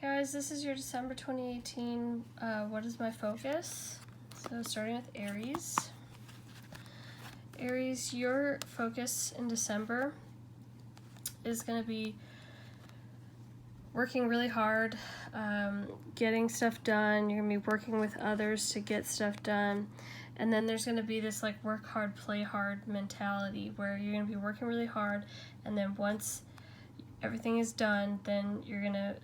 Guys, this is your December 2018, what is my focus? So starting with Aries. Aries, your focus in December is going to be working really hard, getting stuff done. You're going to be working with others to get stuff done. And then there's going to be this like work hard, play hard mentality where you're going to be working really hard, and then once everything is done, then you're going to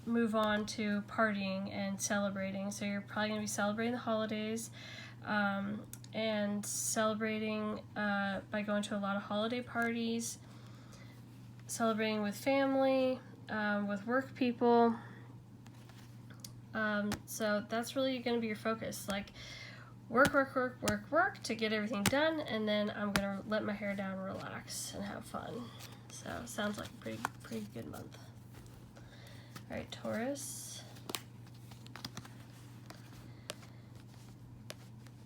move on to partying and celebrating. So you're probably going to be celebrating the holidays and celebrating by going to a lot of holiday parties, celebrating with family, with work people. So that's really going to be your focus. Like work to get everything done, and then I'm going to let my hair down, relax, and have fun. So sounds like a pretty good month. All right, Taurus.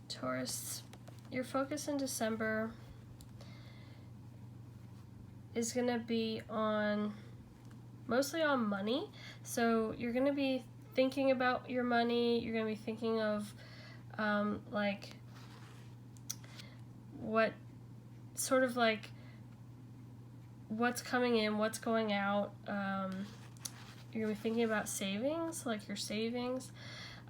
Taurus, your focus in December is going to be mostly on money. So you're going to be thinking about your money. You're going to be thinking of like what sort of like what's coming in, what's going out. You're going to be thinking about savings, like your savings.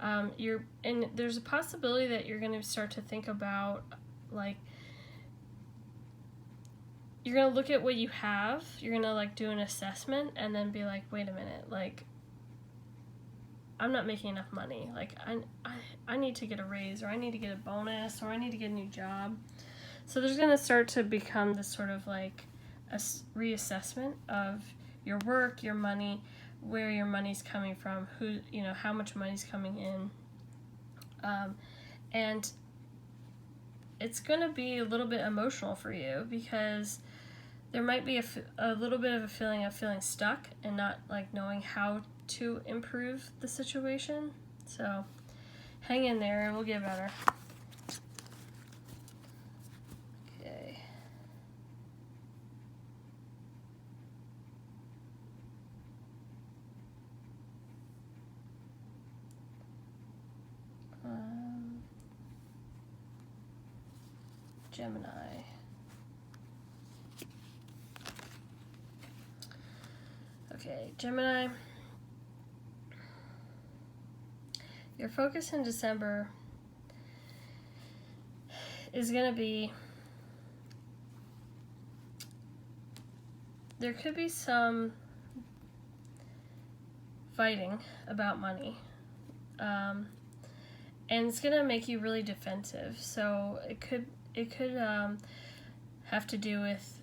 And there's a possibility that you're going to start to think about, like, you're going to look at what you have, you're going to, like, do an assessment, and then be like, wait a minute, like, I'm not making enough money. Like, I need to get a raise, or I need to get a bonus, or I need to get a new job. So there's going to start to become this sort of, like, a reassessment of your work, your money, where your money's coming from, how much money's coming in. And it's going to be a little bit emotional for you because there might be a little bit of a feeling of feeling stuck and not like knowing how to improve the situation. So hang in there, it will get better. Okay. Gemini. Okay, Gemini. Your focus in December is going to be, there could be some fighting about money. And it's going to make you really defensive. So it could have to do with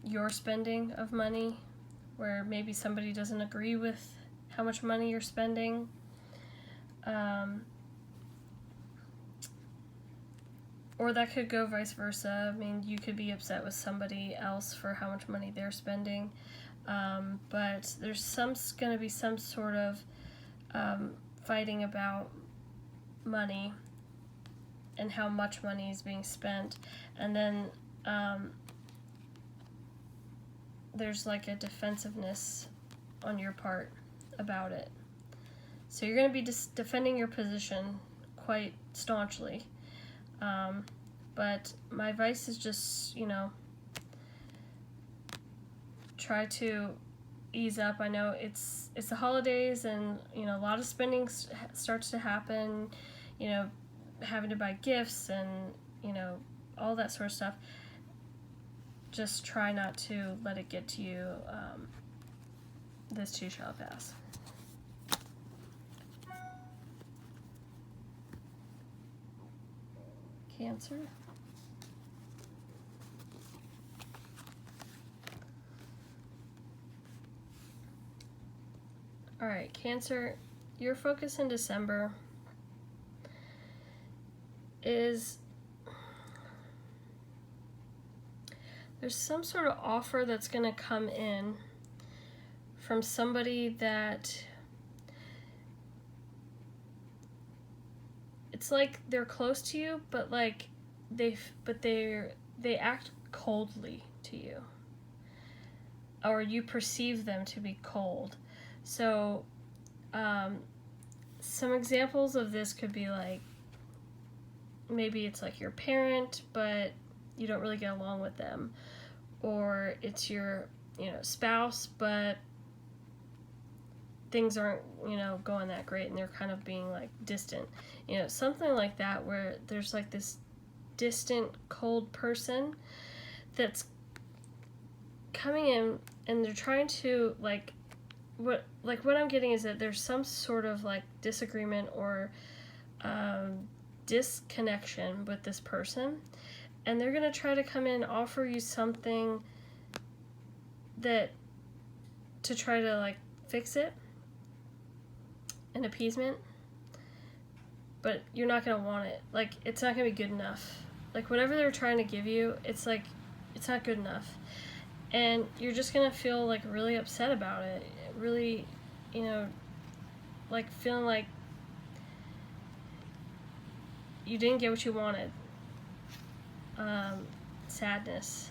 your spending of money, where maybe somebody doesn't agree with how much money you're spending. Or that could go vice versa. I mean, you could be upset with somebody else for how much money they're spending. But there's going to be some sort of fighting about money and how much money is being spent, and then there's like a defensiveness on your part about it. So you're going to be defending your position quite staunchly, but my advice is just, try to ease up. I know it's the holidays, and a lot of spending starts to happen, having to buy gifts and all that sort of stuff. Just try not to let it get to you. This too shall pass. Cancer. All right, Cancer, your focus in December is there's some sort of offer that's going to come in from somebody that it's like they're close to you, but like they act coldly to you. or you perceive them to be cold. So some examples of this could be like, maybe it's like your parent, but you don't really get along with them. Or it's your, spouse, but things aren't, going that great, and they're kind of being like distant. Something like that, where there's like this distant, cold person that's coming in, and they're trying to what I'm getting is that there's some sort of like disagreement or disconnection with this person, and they're going to try to come in and offer you something that to try to like fix it, an appeasement, but you're not going to want it. Like, it's not going to be good enough. Like, whatever they're trying to give you, it's like, it's not good enough. And you're just going to feel like really upset about it. Really, like feeling like you didn't get what you wanted. Sadness.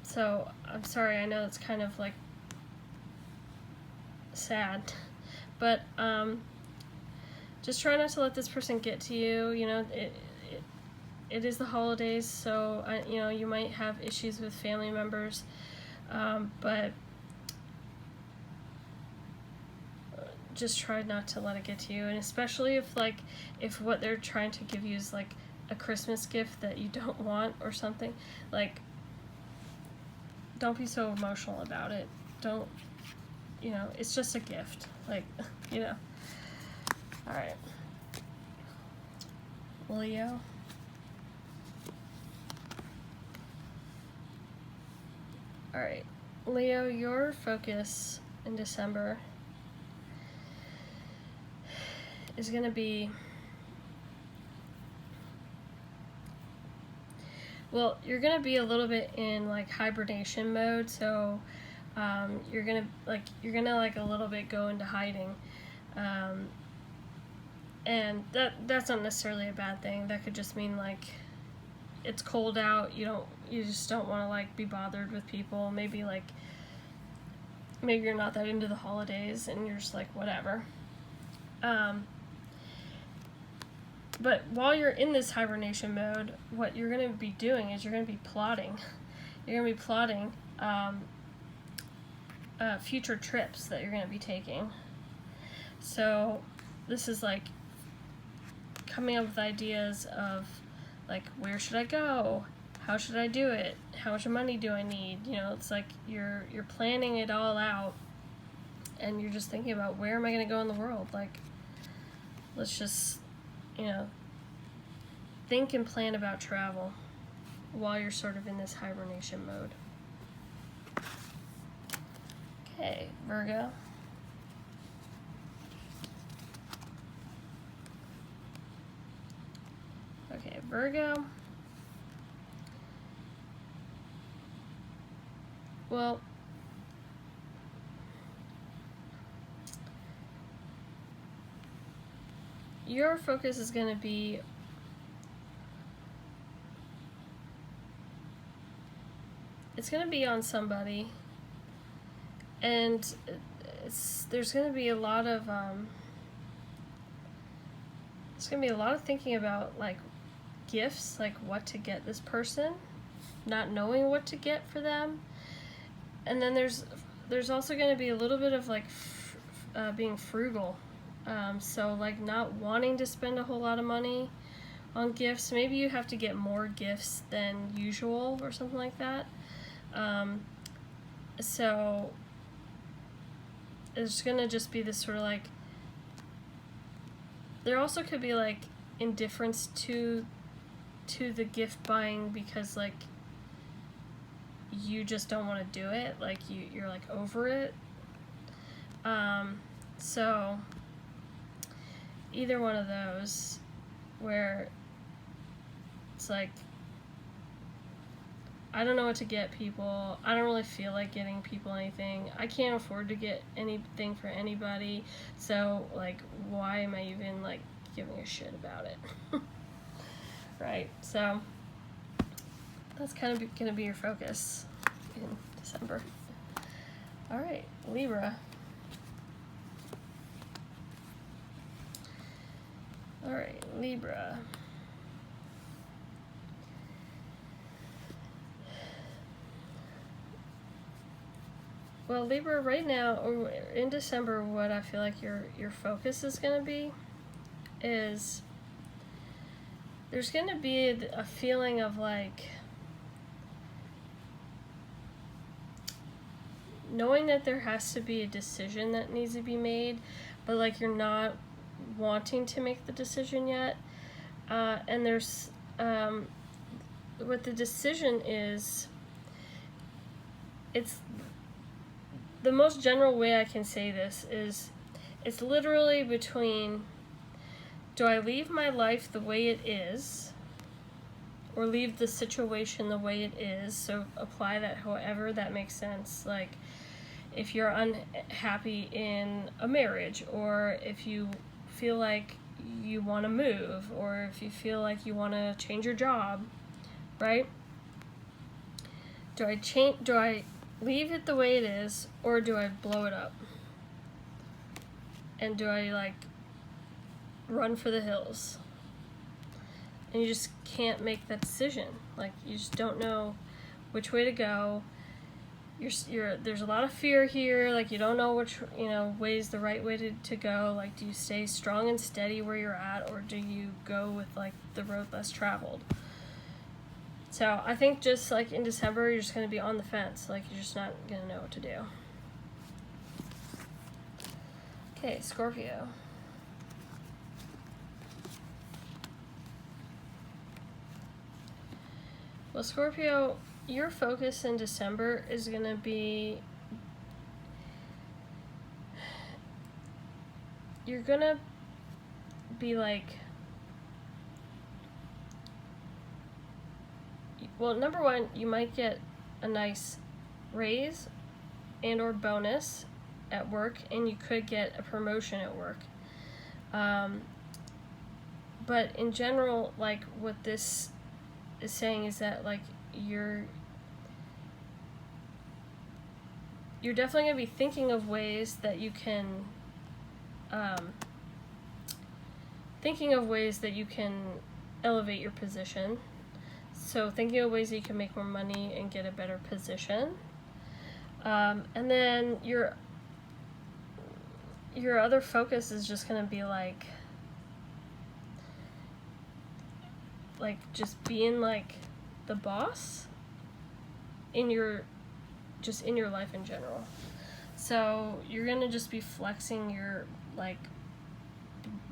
So, I'm sorry, I know it's kind of like sad, but just try not to let this person get to you. It is the holidays, so you might have issues with family members, but just try not to let it get to you. And especially if what they're trying to give you is like a Christmas gift that you don't want or something, like, don't be so emotional about it. Don't, it's just a gift, like, all right, Leo. All right, Leo, your focus in December is going to be, well, you're going to be a little bit in like hibernation mode, so you're going to like a little bit go into hiding. And that's not necessarily a bad thing. That could just mean like it's cold out, you just don't want to like be bothered with people. Maybe you're not that into the holidays and you're just like whatever. But while you're in this hibernation mode, what you're going to be doing is you're going to be plotting. You're going to be plotting future trips that you're going to be taking. So this is like coming up with ideas of like, where should I go? How should I do it? How much money do I need? It's like you're planning it all out, and you're just thinking about, where am I going to go in the world? Like, let's just, think and plan about travel while you're sort of in this hibernation mode. Okay, Virgo. Okay, Virgo. Well, your focus is going to be on somebody, and there's going to be a lot of thinking about like gifts, like what to get this person, not knowing what to get for them. And then there's also going to be a little bit of like being frugal, so like not wanting to spend a whole lot of money on gifts. Maybe you have to get more gifts than usual or something like that. So it's gonna just be this sort of like, there also could be like indifference to the gift buying, because like you just don't want to do it, like you're like over it. So either one of those, where it's like, I don't know what to get people. I don't really feel like getting people anything. I can't afford to get anything for anybody. So, like, why am I even, like, giving a shit about it? Right? So, That's kind of going to be your focus in December. All right, Libra. All right, Libra. Well, Libra, right now, or in December, what I feel like your focus is going to be is there's going to be a feeling of like knowing that there has to be a decision that needs to be made, but like you're not wanting to make the decision yet. And there's what the decision is, it's the most general way I can say this is it's literally between, do I leave my life the way it is or leave the situation the way it is? So apply that however that makes sense. Like if you're unhappy in a marriage, or if you feel like you want to move, or if you feel like you want to change your job, right? Do I leave it the way it is, or do I blow it up? And do I like run for the hills? And you just can't make that decision. Like you just don't know which way to go. There's a lot of fear here. Like you don't know which way is the right way to go. Like do you stay strong and steady where you're at, or do you go with like the road less traveled? So I think just like in December, you're just going to be on the fence. Like you're just not going to know what to do. Okay, Scorpio. Well, Scorpio, your focus in December is going to be, you're going to be like, well, number one, you might get a nice raise and or bonus at work, and you could get a promotion at work. But in general, like what this is saying is that like you're definitely going to be thinking of ways that you can elevate your position. So thinking of ways that you can make more money and get a better position. And then your other focus is just going to be like just being like the boss in your life in general. So you're going to just be flexing your like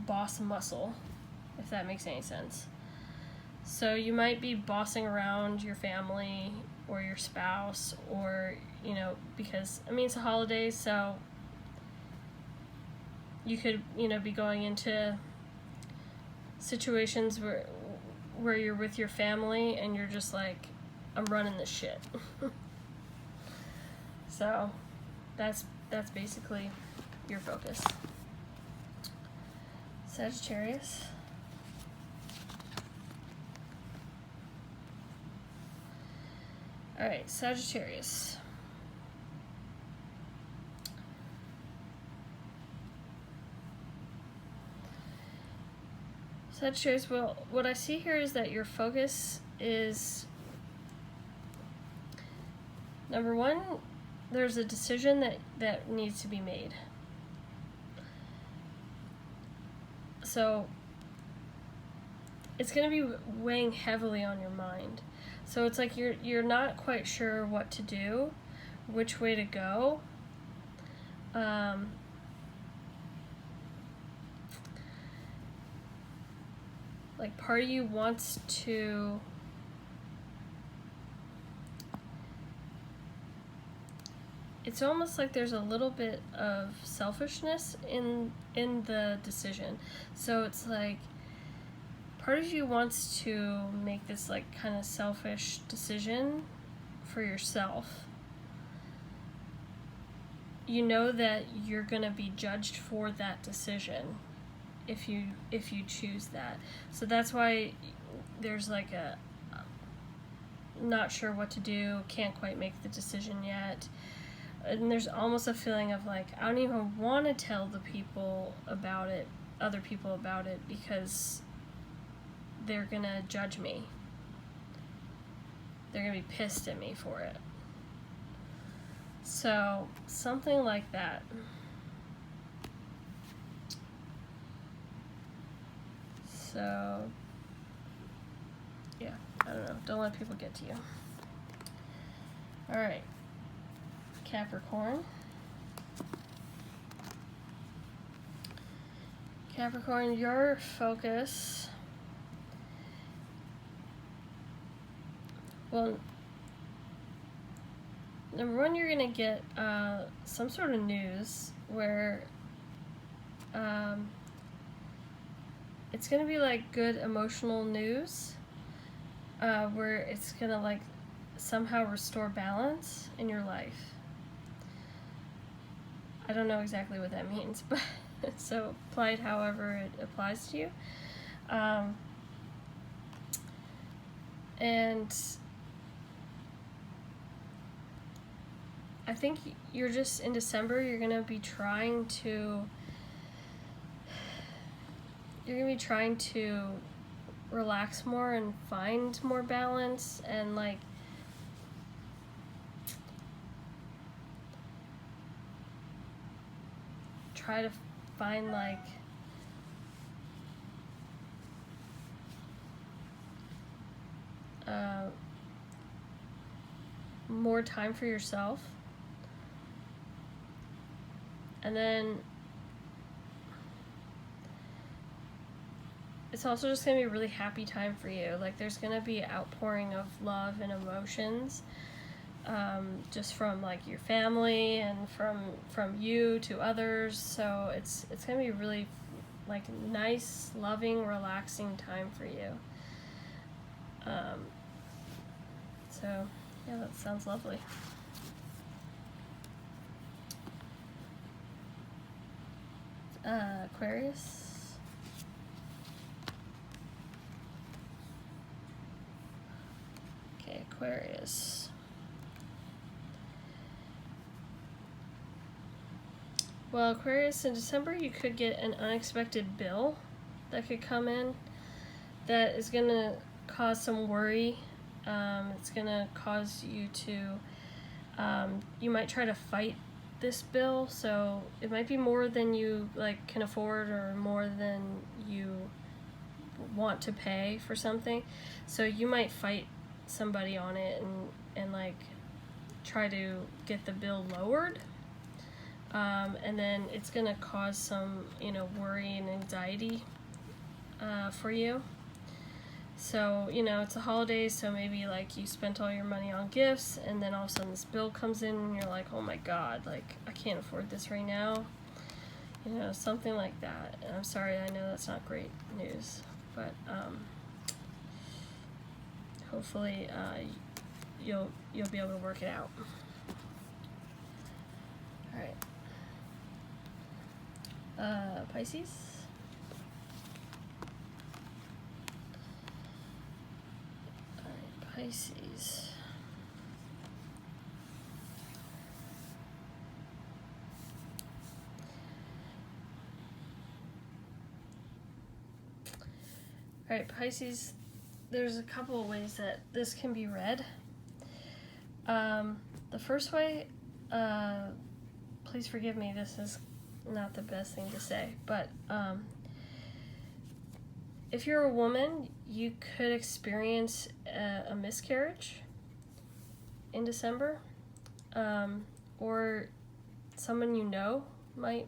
boss muscle, if that makes any sense. So you might be bossing around your family or your spouse, or, because, it's a holiday, so you could, be going into situations where you're with your family and you're just like, I'm running this shit. So that's basically your focus. Sagittarius. All right, Sagittarius. Sagittarius, well, what I see here is that your focus is, number one, there's a decision that needs to be made. So it's going to be weighing heavily on your mind. So it's like you're not quite sure what to do, which way to go. Like part of you wants to it's almost like there's a little bit of selfishness in the decision. So it's like part of you wants to make this like kind of selfish decision for yourself. You know that you're gonna be judged for that decision if you choose that. So that's why there's like not sure what to do, can't quite make the decision yet. And there's almost a feeling of like, I don't even want to tell the people about it, other people about it, because they're gonna judge me. They're gonna be pissed at me for it. So, something like that. So, yeah, I don't know. Don't let people get to you. Alright. Capricorn. Capricorn, your focus. Well, number one, you're going to get some sort of news where it's going to be like good emotional news where it's going to like somehow restore balance in your life. I don't know exactly what that means, but so apply it however it applies to you. And I think you're just in December, you're going to be trying to relax more and find more balance and like try to find like more time for yourself. And then it's also just going to be a really happy time for you. Like there's going to be an outpouring of love and emotions just from like your family and from you to others. So it's going to be really like nice, loving, relaxing time for you. So yeah, that sounds lovely. Aquarius. Okay, Aquarius. Well, Aquarius, in December you could get an unexpected bill that could come in that is going to cause some worry. It's going to cause you to, you might try to fight this bill, so it might be more than you like can afford or more than you want to pay for something. So you might fight somebody on it and like try to get the bill lowered. And then it's going to cause some, worry and anxiety for you. So, it's a holiday, so maybe like you spent all your money on gifts and then all of a sudden this bill comes in and you're like, oh my god, like I can't afford this right now. Something like that. And I'm sorry, I know that's not great news, but hopefully you'll be able to work it out. Alright. Pisces. Pisces. Alright, Pisces, there's a couple of ways that this can be read. The first way, please forgive me, this is not the best thing to say, but if you're a woman, you could experience a miscarriage in December, or someone you know might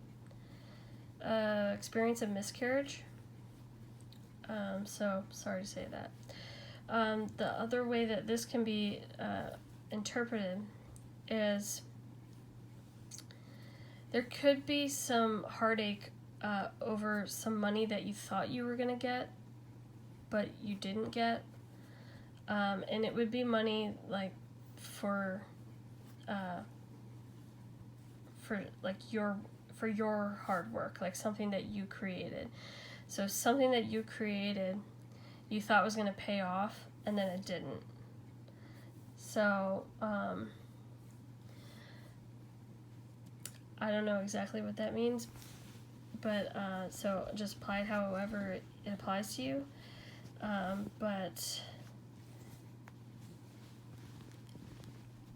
experience a miscarriage. So, sorry to say that. The other way that this can be interpreted is there could be some heartache over some money that you thought you were going to get, but you didn't get. And it would be money like for your hard work, like something that you created. So something that you created, you thought was going to pay off, and then it didn't. So, I don't know exactly what that means, but, so just apply it however it applies to you, but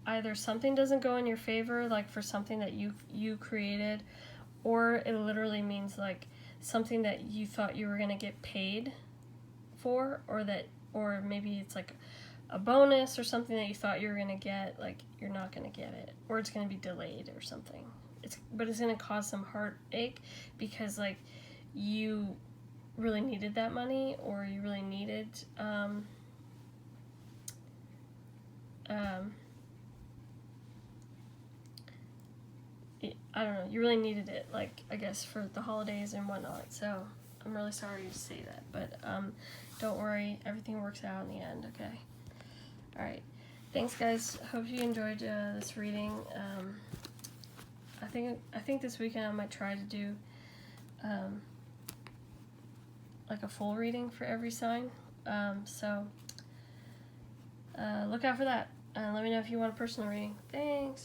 either something doesn't go in your favor, like for something that you created, or it literally means like something that you thought you were going to get paid for, or maybe it's like a bonus or something that you thought you were going to get, like you're not going to get it, or it's going to be delayed or something. But it's going to cause some heartache because like you really needed that money, or you really needed I don't know, you really needed it, like, I guess, for the holidays and whatnot, so I'm really sorry to say that, but, don't worry, everything works out in the end, okay? Alright, thanks, guys, hope you enjoyed, this reading. I think this weekend I might try to do, like a full reading for every sign, so, look out for that, let me know if you want a personal reading. Thanks!